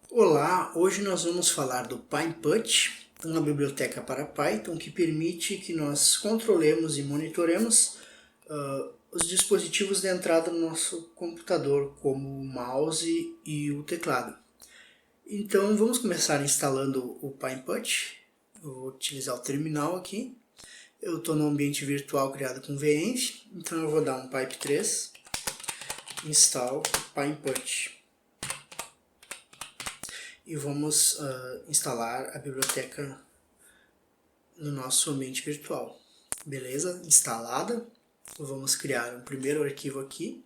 Olá, hoje nós vamos falar do PyPut, uma biblioteca para Python que permite que nós controlemos e monitoremos os dispositivos de entrada no nosso computador, como o mouse e o teclado. Então vamos começar instalando o PyPut. Eu vou utilizar o terminal aqui. Eu estou no ambiente virtual criado com VEnv, então eu vou dar um pipe3 install PyPut. E vamos instalar a biblioteca no nosso ambiente virtual. Beleza? Instalada. Vamos criar um primeiro arquivo aqui,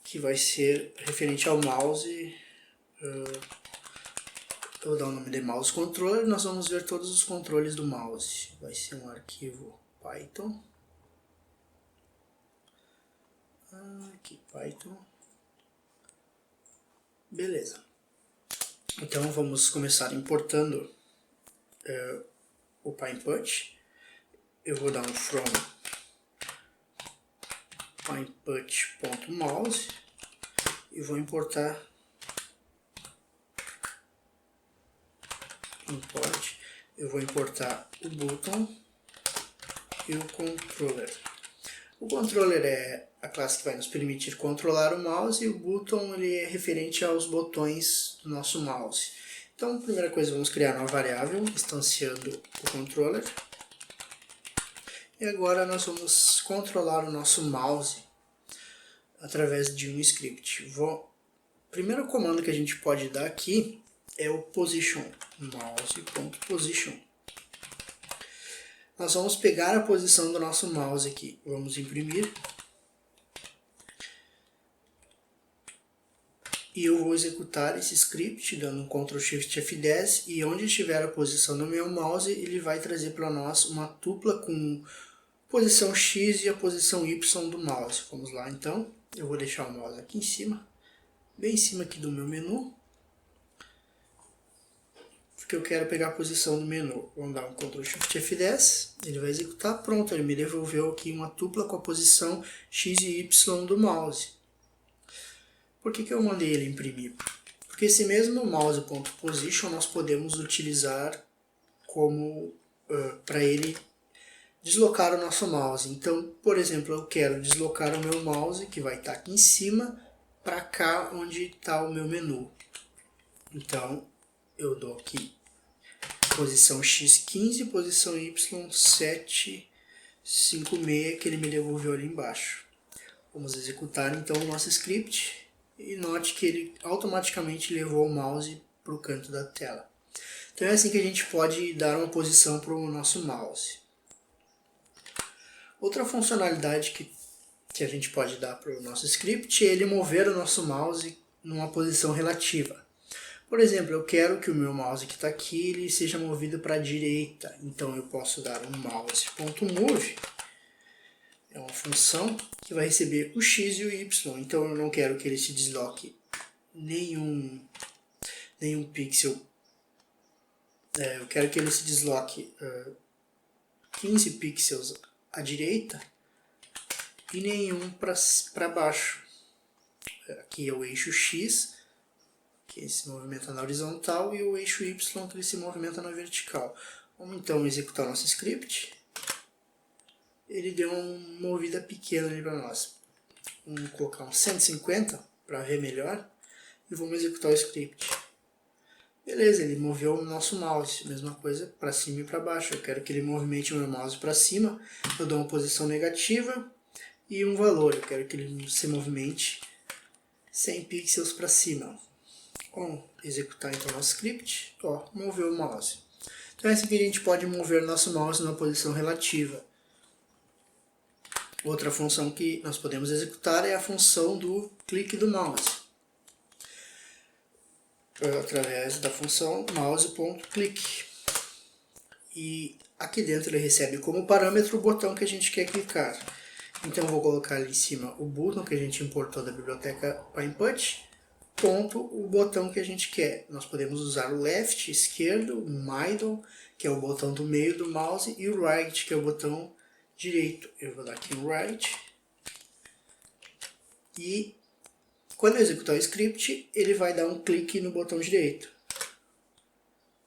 que vai ser referente ao mouse. Eu vou dar o nome de mouse controller. Nós vamos ver todos os controles do mouse. Vai ser um arquivo Python. Aqui, Python. Beleza. Então vamos começar importando o PyPut. Eu vou dar um from pyput.mouse e vou importar import. Eu vou importar o button e o controller. O controller é a classe que vai nos permitir controlar o mouse e o button ele é referente aos botões do nosso mouse. Então, a primeira coisa, vamos criar uma variável instanciando o controller. E agora nós vamos controlar o nosso mouse através de um script. O primeiro comando que a gente pode dar aqui é o position, mouse.position. Nós vamos pegar a posição do nosso mouse aqui, vamos imprimir. E eu vou executar esse script dando um Ctrl Shift F10 e onde estiver a posição do meu mouse, ele vai trazer para nós uma tupla com posição X e a posição Y do mouse. Vamos lá então, eu vou deixar o mouse aqui em cima, bem em cima aqui do meu menu, porque eu quero pegar a posição do menu. Vamos dar um Ctrl Shift F10, ele vai executar, pronto, ele me devolveu aqui uma tupla com a posição X e Y do mouse. Por que eu mandei ele imprimir? Porque esse mesmo mouse.position nós podemos utilizar como para ele deslocar o nosso mouse. Então, por exemplo, eu quero deslocar o meu mouse, que vai estar aqui em cima, para cá onde está o meu menu. Então, eu dou aqui posição X15, posição Y756, que ele me devolveu ali embaixo. Vamos executar então o nosso script. E note que ele automaticamente levou o mouse para o canto da tela. Então é assim que a gente pode dar uma posição para o nosso mouse. Outra funcionalidade que a gente pode dar para o nosso script é ele mover o nosso mouse numa posição relativa. Por exemplo, eu quero que o meu mouse que está aqui ele seja movido para a direita. Então eu posso dar um mouse.move. É uma função que vai receber o X e o Y. Então eu não quero que ele se desloque nenhum pixel. Eu quero que ele se desloque 15 pixels à direita e nenhum para baixo. Aqui é o eixo X, que ele se movimenta na horizontal, e o eixo Y, que ele se movimenta na vertical. Vamos então executar nosso script. Ele deu uma movida pequena ali para nós. Vamos colocar um 150 para ver melhor e vamos executar o script. Beleza, ele moveu o nosso mouse, mesma coisa para cima e para baixo. Eu quero que ele movimente o meu mouse para cima, eu dou uma posição negativa e um valor. Eu quero que ele se movimente 100 pixels para cima. Vamos executar então o nosso script. Moveu o mouse. Então é assim que a gente pode mover o nosso mouse numa posição relativa. Outra função que nós podemos executar é a função do clique do mouse. Através da função mouse.click. E aqui dentro ele recebe como parâmetro o botão que a gente quer clicar. Então eu vou colocar ali em cima o botão que a gente importou da biblioteca PyPut, ponto, o botão que a gente quer. Nós podemos usar o left, esquerdo, o middle, que é o botão do meio do mouse, e o right, que é o botão direito. Eu vou dar aqui um right e Quando eu executar o script, ele vai dar um clique no botão direito.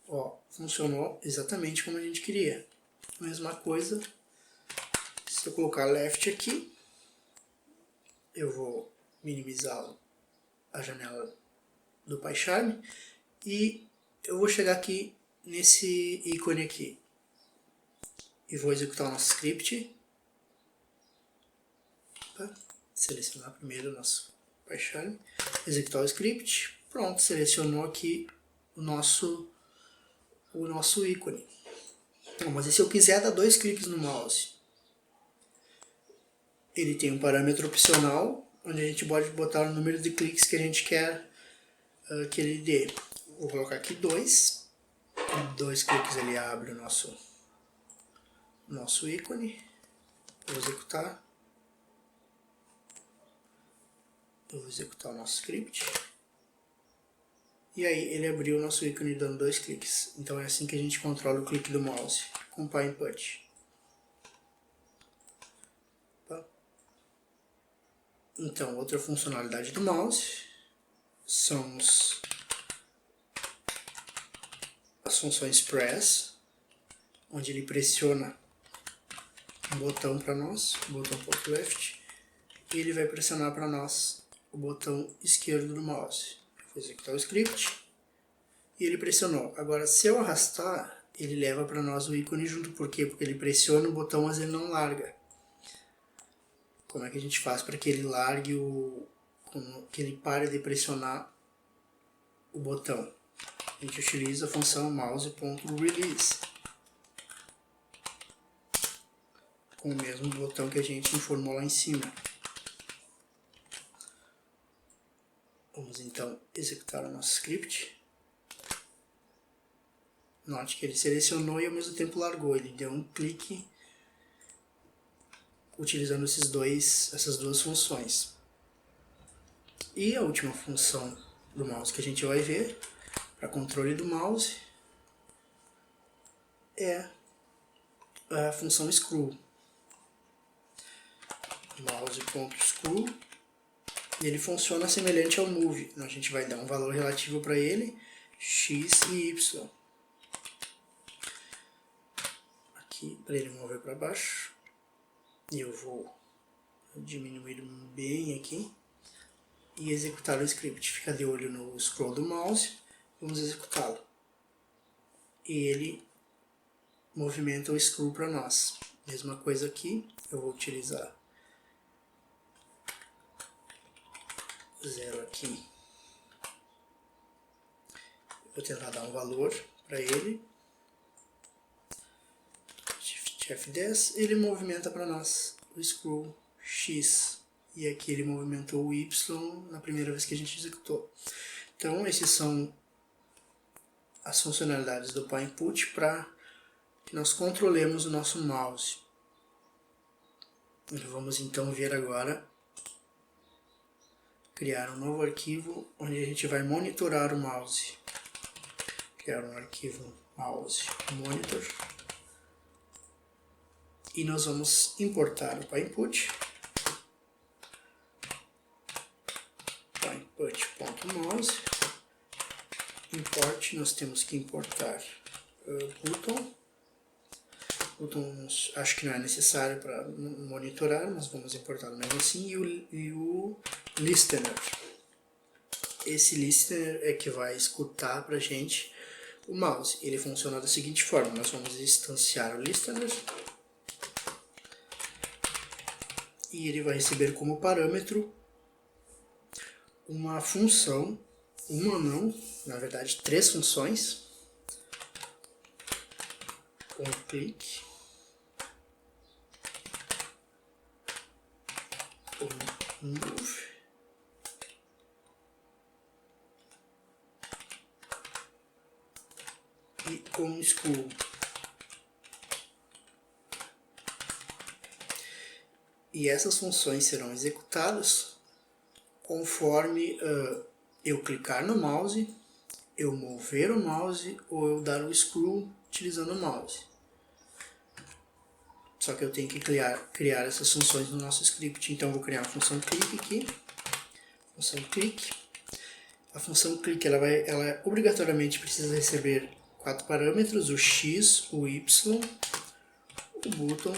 Ó, funcionou exatamente como a gente queria. Mesma coisa, se eu colocar left aqui, eu vou minimizar a janela do PyCharm e eu vou chegar aqui nesse ícone aqui e vou executar o nosso script. Tá? Selecionar primeiro o nosso PyCharm, executar o script, pronto, selecionou aqui o nosso ícone. Bom, mas e se eu quiser dar 2 cliques no mouse? Ele tem um parâmetro opcional, onde a gente pode botar o número de cliques que a gente quer que ele dê. Vou colocar aqui 2. 2 cliques ele abre o nosso ícone. Vou executar. Eu vou executar o nosso script. E aí ele abriu o nosso ícone dando 2 cliques. Então é assim que a gente controla o clique do mouse com o PyInput. Então, outra funcionalidade do mouse são as funções press, onde ele pressiona um botão para nós, o botão .left, e ele vai pressionar para nós o botão esquerdo do mouse. Vou executar o script e ele pressionou. Agora, se eu arrastar, ele leva para nós o ícone junto. Por quê? Porque ele pressiona o botão, mas ele não larga. Como é que a gente faz para que ele largue que ele pare de pressionar o botão? A gente utiliza a função mouse.release com o mesmo botão que a gente informou lá em cima. Vamos então executar o nosso script. Note que ele selecionou e ao mesmo tempo largou. Ele deu um clique utilizando essas duas funções. E a última função do mouse que a gente vai ver para controle do mouse é a função screw. Mouse.screw, e ele funciona semelhante ao move. A gente vai dar um valor relativo para ele, x e y. Aqui para ele mover para baixo. E eu vou diminuir bem aqui e executar o script. Fica de olho no scroll do mouse, vamos executá-lo. E ele movimenta o screw para nós. Mesma coisa aqui, eu vou utilizar 0 aqui. Vou tentar dar um valor para ele. Shift F10, ele movimenta para nós o screw X. E aqui ele movimentou o Y na primeira vez que a gente executou. Então, esses são as funcionalidades do PyInput para que nós controlemos o nosso mouse. Vamos então ver agora criar um novo arquivo onde a gente vai monitorar o mouse. Criar um arquivo mouse monitor. E nós vamos importar o PyInput. PyInput.mouse. Import, nós temos que importar button. Button acho que não é necessário para monitorar, mas vamos importar mesmo assim. E o listener. Esse listener é que vai escutar para a gente o mouse. Ele funciona da seguinte forma: nós vamos instanciar o listener e ele vai receber como parâmetro uma função, na verdade 3 funções, um click, um move e um screw. E essas funções serão executadas conforme eu clicar no mouse, eu mover o mouse ou eu dar o screw utilizando o mouse. Só que eu tenho que criar essas funções no nosso script. Então eu vou criar a função click aqui, função click. A função click ela obrigatoriamente precisa receber 4 parâmetros, o x, o y, o button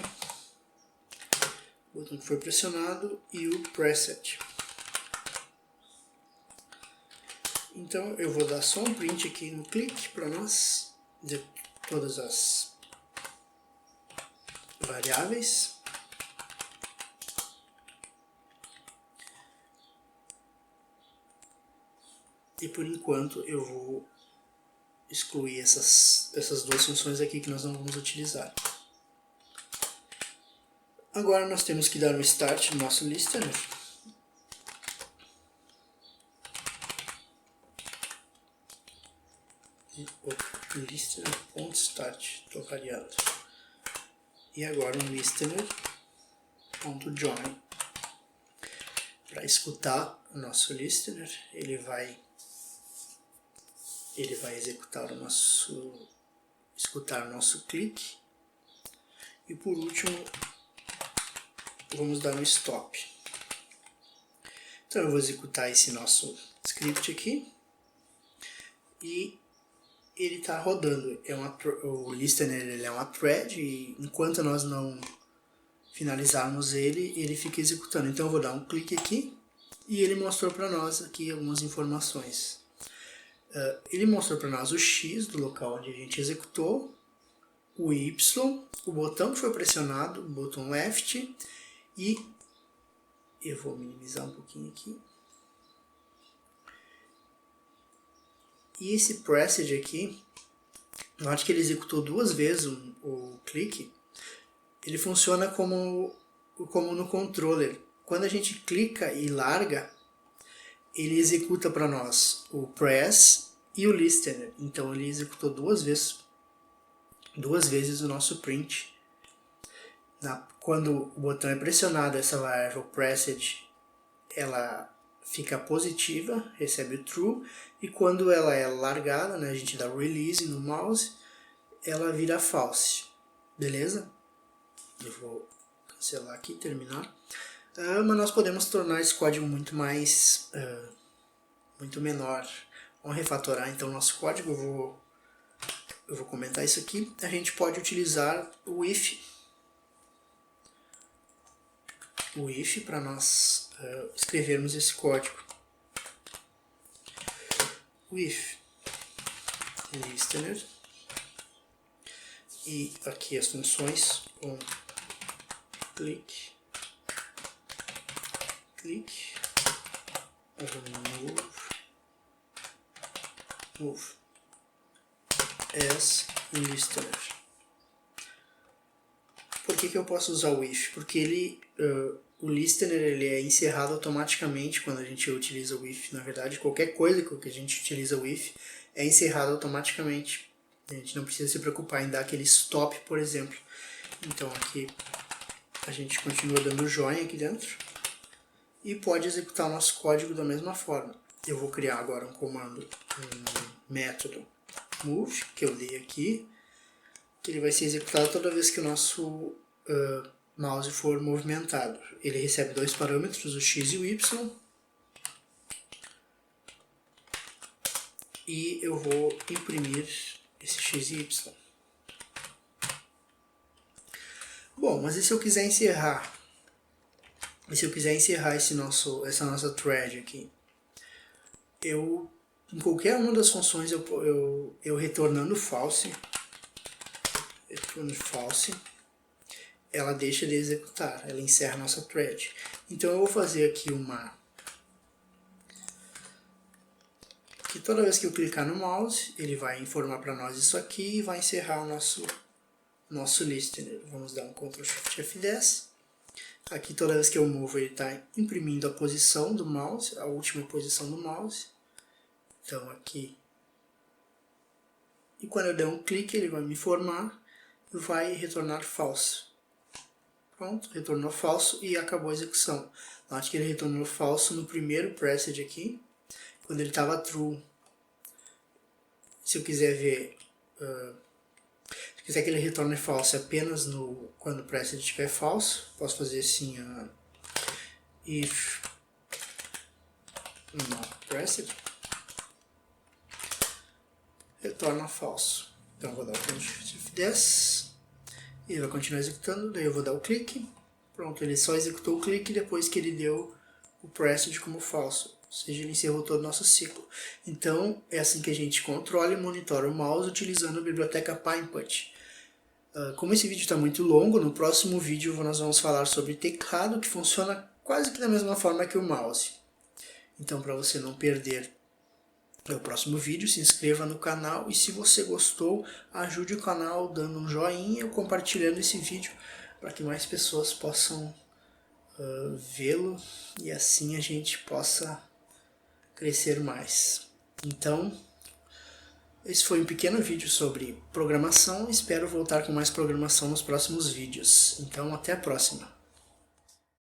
que foi pressionado e o preset. Então eu vou dar só um print aqui no click para nós de todas as variáveis. E por enquanto eu vou excluir essas duas funções aqui que nós não vamos utilizar. Agora nós temos que dar um start no nosso listener. Listener.start, estou variando. E agora um listener.join. Para escutar o nosso listener, ele vai executar escutar o nosso clique. E por último, vamos dar um stop. Então eu vou executar esse nosso script aqui. E ele está rodando. O listener ele é uma thread e enquanto nós não finalizarmos ele fica executando. Então eu vou dar um clique aqui e ele mostrou para nós aqui algumas informações. Ele mostrou para nós o X do local onde a gente executou, o Y, o botão que foi pressionado, o botão left, e eu vou minimizar um pouquinho aqui. E esse preset aqui, note que ele executou 2 vezes o clique. Ele funciona como no controller. Quando a gente clica e larga, ele executa para nós o press e o listener. Então ele executou 2 vezes o nosso print. Quando o botão é pressionado, essa variável preset, ela fica positiva, recebe o true, e quando ela é largada, né, a gente dá release no mouse, ela vira false, beleza? Eu vou cancelar aqui, terminar. Mas nós podemos tornar esse código muito menor. Vamos refatorar então o nosso código, eu vou comentar isso aqui. A gente pode utilizar o if para nós escrevermos esse código. O if listener, e aqui as funções com click, move as listener. Por que eu posso usar o if? Porque o listener ele é encerrado automaticamente quando a gente utiliza o if. Na verdade, qualquer coisa que a gente utiliza o if é encerrado automaticamente. A gente não precisa se preocupar em dar aquele stop, por exemplo. Então aqui a gente continua dando join aqui dentro e pode executar o nosso código da mesma forma. Eu vou criar agora um comando, um método move, que eu dei aqui, que ele vai ser executado toda vez que o nosso mouse for movimentado. Ele recebe 2 parâmetros, o x e o y, e eu vou imprimir esse x e y. Bom, mas e se eu quiser encerrar? E se eu quiser encerrar essa nossa thread aqui? Em qualquer uma das funções, eu retornando false, ela deixa de executar, ela encerra a nossa thread. Então eu vou fazer aqui que toda vez que eu clicar no mouse, ele vai informar para nós isso aqui e vai encerrar o nosso listener. Vamos dar um Ctrl Shift F10. Aqui toda vez que eu movo, ele está imprimindo a posição do mouse, a última posição do mouse. Então aqui. E quando eu der um clique, ele vai me informar e vai retornar falso. Pronto, retornou falso e acabou a execução. Note que ele retornou falso no primeiro preset aqui, quando ele estava true. Se eu quiser ver, se quiser que ele retorne falso apenas quando o preset estiver falso, posso fazer assim, if not pressed, retorna falso. Então eu vou dar o Shift 10 e ele vai continuar executando, daí eu vou dar o clique, pronto, ele só executou o clique depois que ele deu o pressed como falso, ou seja, ele encerrou todo o nosso ciclo. Então é assim que a gente controla e monitora o mouse utilizando a biblioteca PyInput. Como esse vídeo está muito longo, no próximo vídeo nós vamos falar sobre teclado, que funciona quase que da mesma forma que o mouse. Então, para você não perder o próximo vídeo, se inscreva no canal e se você gostou, ajude o canal dando um joinha ou compartilhando esse vídeo para que mais pessoas possam vê-lo e assim a gente possa crescer mais. Então, esse foi um pequeno vídeo sobre programação, espero voltar com mais programação nos próximos vídeos. Então, até a próxima!